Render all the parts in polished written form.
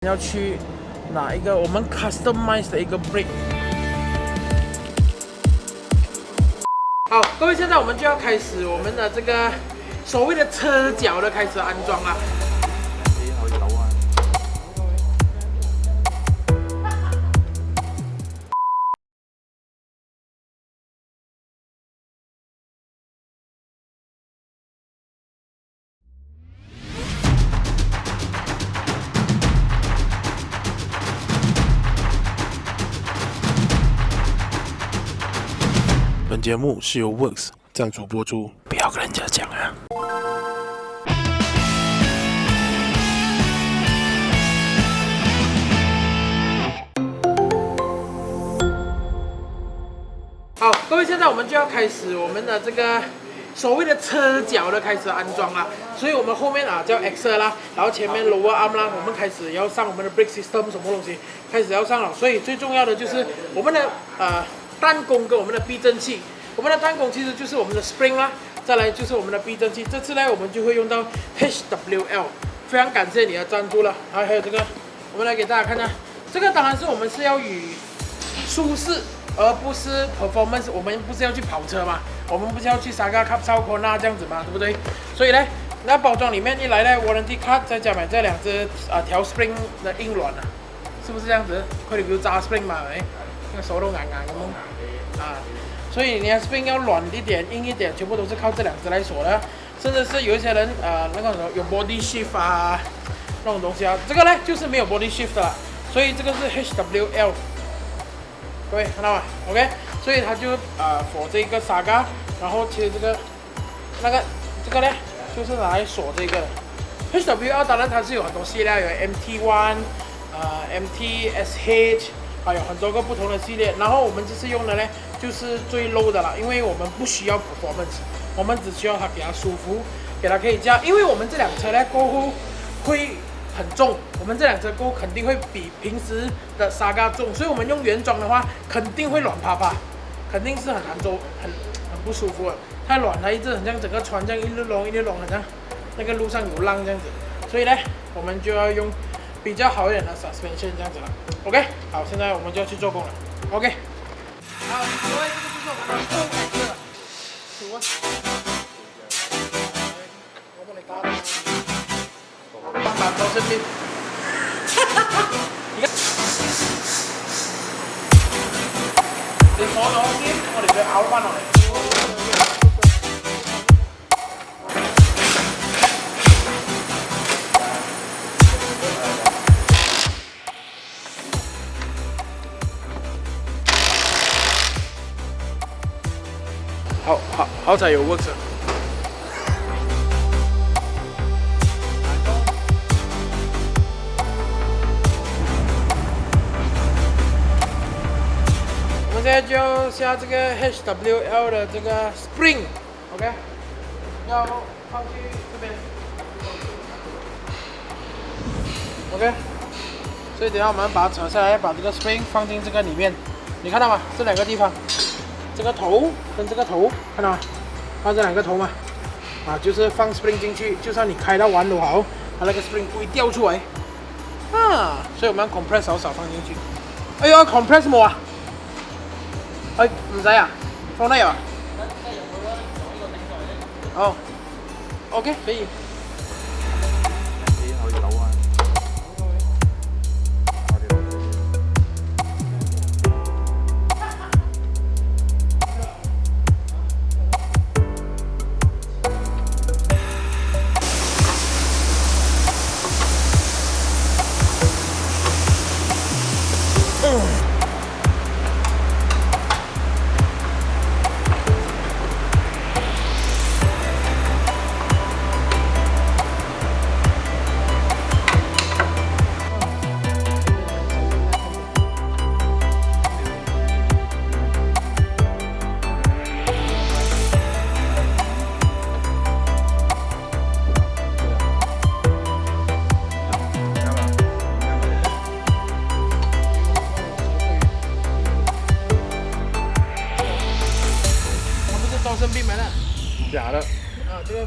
要去拿一个我们 customize 的一个 brake。好，各位，现在我们就要开始我们的这个所谓的车脚的开始安装啦。本节目是由 Works 赞助播出，不要跟人家讲啊。好，各位，现在我们就要开始我们的这个所谓的车脚的开始安装啦。所以我们后面叫 Axle 啦，然后前面 Lower Arm 啦，我们开始要上我们的 Brake System 什么东西，开始要上了。所以最重要的就是我们的弹弓跟我们的避震器。我们的弹弓其实就是我们的 spring 啦，再来就是我们的避震器。这次呢，我们就会用到 HWL， 非常感谢你的赞助了。然后还有这个，我们来给大家看看，这个当然是我们是要以舒适，而不是 performance。我们不是要去跑车嘛，我们不是要去Saga Cup 超过那这样子嘛，对不对？所以呢，那包装里面一来呢 ，warranty card 再加买这两只调 spring 的硬软啊，是不是这样子？佢哋叫揸 spring 嘛，係咪？那手都硬硬咁樣啊。所以你的 spring 要软一点、硬一点，全部都是靠这两只来锁的。甚至是有一些人那个有 body shift 啊，那种东西啊，这个呢就是没有 body shift 的啦。所以这个是 HWL， 各位看到吗 ？OK， 所以它就锁这个 Saga， 然后其实这个这个呢就是拿来锁这个的。HWL 当然它是有很多系列，有 MT1、MT-SH。还有很多个不同的系列，然后我们这次用的呢，就是最 low 的啦，因为我们不需要 performance， 我们只需要它给它舒服，给它可以加，因为我们这辆车呢过后会很重，我们这辆车过后肯定会比平时的 Saga 重，所以我们用原装的话肯定会软趴趴，肯定是很难做，很不舒服的，太软它一直很像整个船这样一路隆，很像那个路上有浪这样子，所以呢，我们就要用比较好一点的 suspension 这样子了。OK， 好，现在我们就要去做工了。OK， 好，各位，这个就是我们的后Axle了。数啊！我帮你打到身边。你看，你鎖咗先，我哋再拗翻落嚟。好彩有 Works。我们现在就要下这个 HWL 的这个 spring，OK， 要放去这边 ，OK。所以等下我们把它扯下来，把这个 spring 放进这个里面，你看到吗？这两个地方。这个头跟这个头，看到吗？它这两个头嘛，就是放 spring 进去，就算你开到完都好，它那个 spring 不会掉出来所以我们 compress 少放进去。哎呦 ，compress 什么啊？哎，唔使啊，放得入啊？哦 ，OK， 可以。生病没了？假的。这个。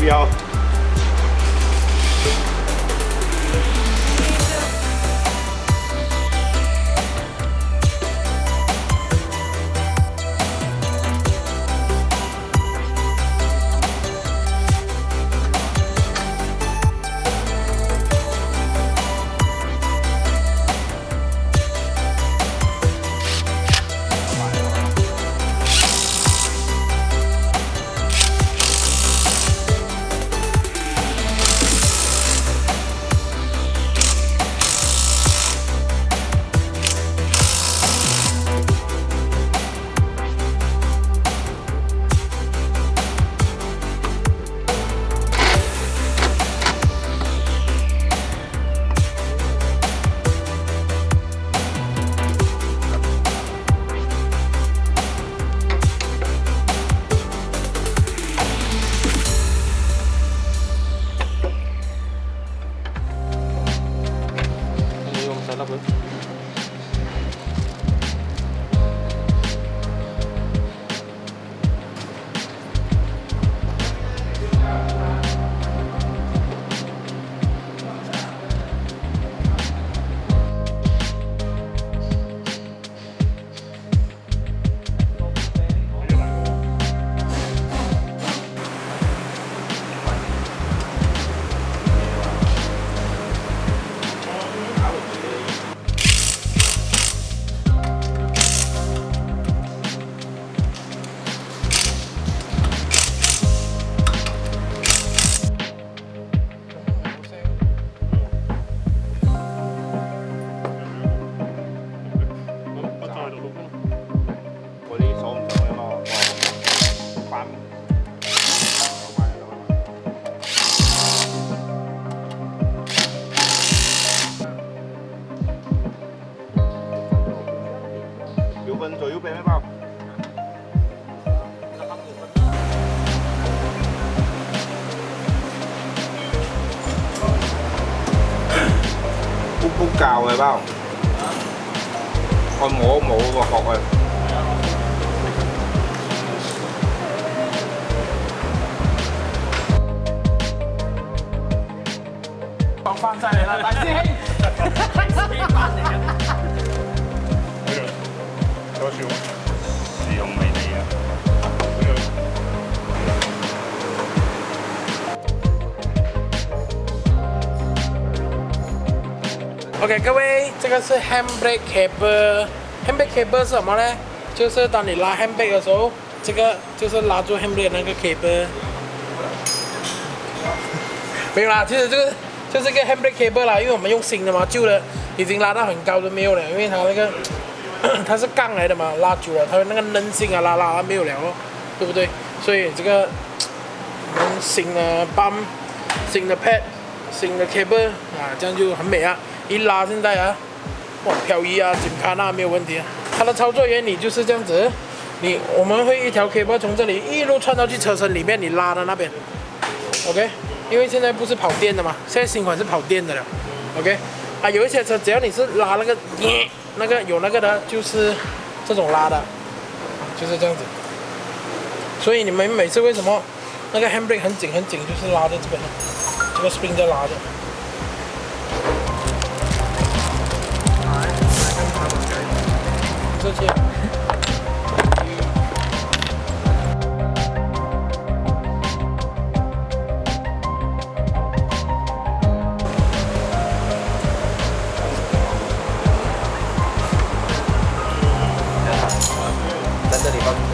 標。左右邊咩包？卜教嘅包，我摸冇個殼啊！放晒嚟啦，大師兄！多少？試用味嚟啊！OK， 各位，这个是 handbrake cable。handbrake cable 是什么呢？就是当你拉 handbrake 的时候，这个就是拉住 handbrake 的那个 cable。没有啦，其实这个就是一个 handbrake cable 啦，因为我们用新的嘛，旧的已经拉到很高都没有了，因为它那个它是钢来的嘛，拉久了它的那个韧性啊拉没有了哦，对不对？所以这个我们新的 bump、新的 pad、新的 cable 啊，这样就很美啊！一拉现在啊，哇，漂移啊、紧卡那没有问题啊。它的操作原理就是这样子，我们会一条 cable 从这里一路穿到去车身里面，你拉的那边 ，OK。因为现在不是跑电的嘛，现在新款是跑电的了 ，OK， 啊，有一些车只要你是拉那个有那个的，就是这种拉的，就是这样子。所以你们每次为什么那个 handbrake 很紧，就是拉在这边的，这个 spring 在拉的。来看它的这些。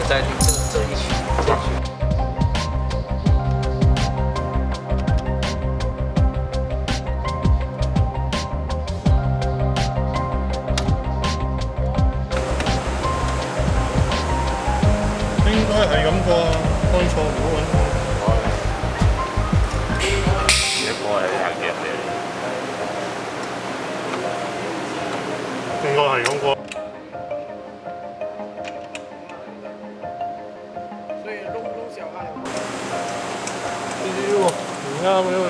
在这一区，这一区。應該係咁啩，開錯唔好揾錯。呢個係硬嘅嚟，應該係咁啩。唔啱嘅，因為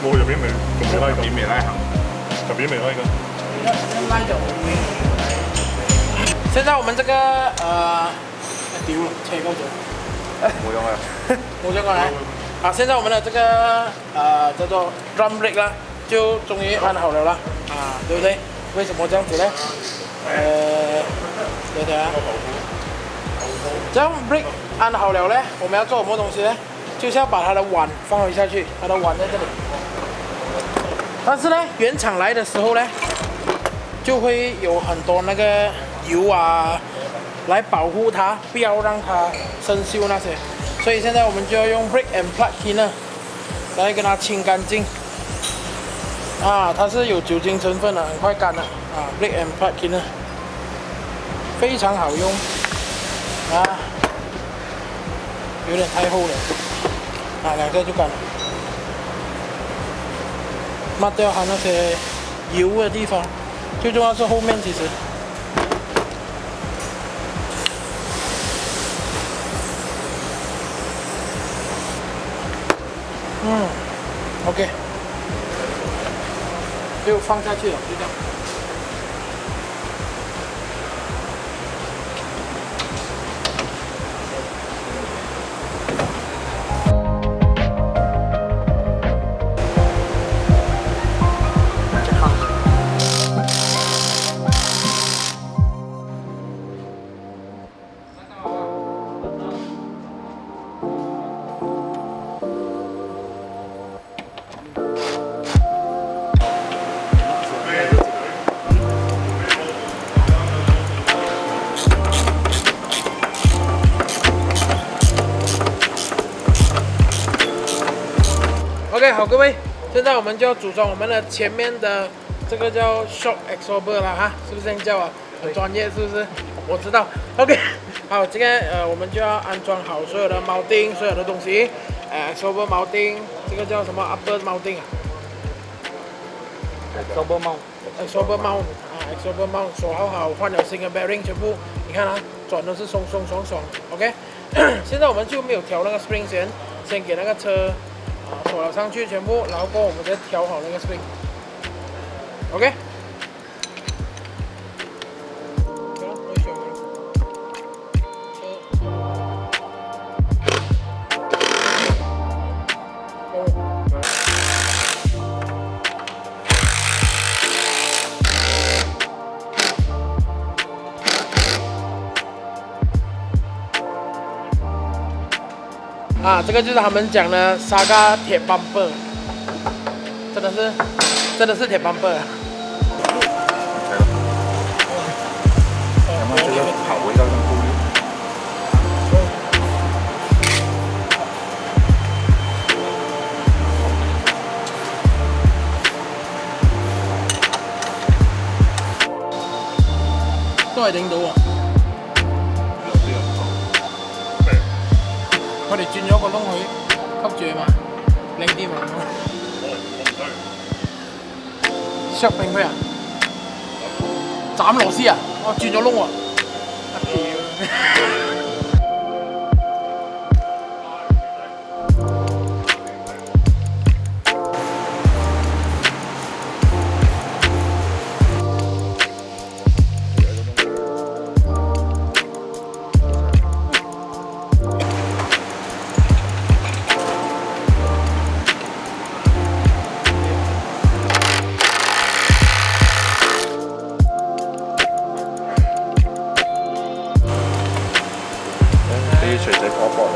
冇入邊未，仲未拉緊，入邊未拉行，入邊未拉緊。一拉就會。现在我们这个丢了，切够久。冇用啊。我先过来。好，现在我们的这个叫做 drum brake 啦，就终于安好了啦，对不对？为什么这样子呢？等等啊，这样 brake 安好了呢，我们要做什么东西呢？就是要把它的碗放回下去，它的碗在这里。但是呢，原厂来的时候呢，就会有很多那个油啊，来保护它，不要让它生锈那些。所以现在我们就要用 brake and plug cleaner 来跟它清干净。它是有酒精成分的，很快干的。brake and plug cleaner 非常好用。有点太厚了。2个就干了。抹掉它那些油的地方，最重要是后面其实。OK， 就放下去了，就这样。OK， 好，各位，现在我们就要组装我们的前面的这个叫 shock absorber 了哈，是不是这样叫啊？很专业是不是？我知道。OK， 好，这个我们就要安装好所有的铆钉，所有的东西。absorber 铆钉，这个叫什么 upper 铆钉啊 ？absorber mount。absorber mount 锁好，换了新的 bearing， 全部你看转都是松松爽爽。OK， 现在我们就没有调那个 spring 先给那个车。锁了上去全部，然后过后我们再调好那个 spring。OK。这个就是他们讲的Saga铁bumper，真的是铁 bumper。有冇覺得頭會有種高啲？都係頂到喎。我哋轉咗個窿去吸住啊嘛，靚啲嘛。削平佢啊？斬螺絲啊？我轉咗窿喎。啲錘仔破破嚟。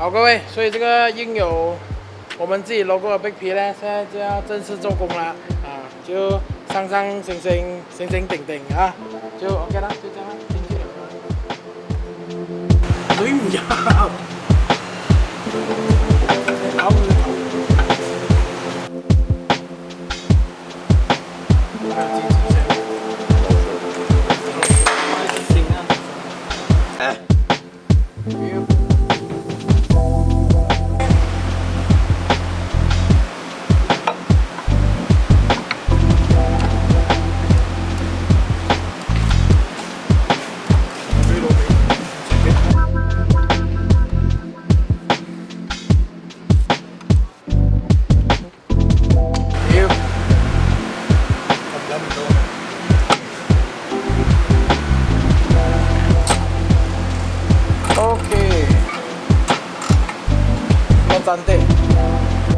好，各位，所以这个印有我们自己 logo 的 Big P 呢，现在就要正式做工了啊，就上星顶顶啊，就 OK 啦，就这样啦，进去了。女唔入，搞佢頭。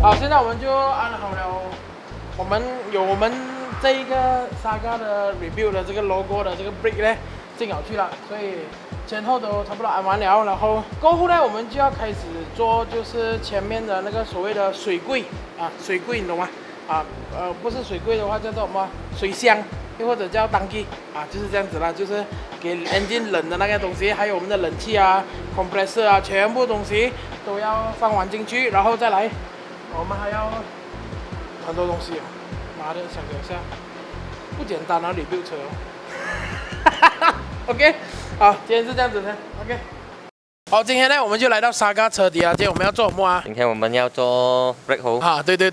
好，现在我们就安好了，我们这一个 Saga 的 review 的这个 logo 的这个 brick 呢进好去了，所以前后都差不多安完了，然后过后呢，我们就要开始做就是前面的那个所谓的水柜啊，水柜你懂吗？啊，不是水柜的话叫做什么？水箱，又或者叫当机啊，就是这样子啦，就是给 engine 冷的那个东西，还有我们的冷气啊、compressor 啊，全部东西都要放完进去，然后再来，我们还要很多东西哦。妈的，想一下，不简单啊，review 车哦。OK， 好，今天是这样子的 ，OK。好，今天呢，我们就来到Saga车底啊，今天我们要做什么啊？今天我们要做 brake hole。啊，对。对。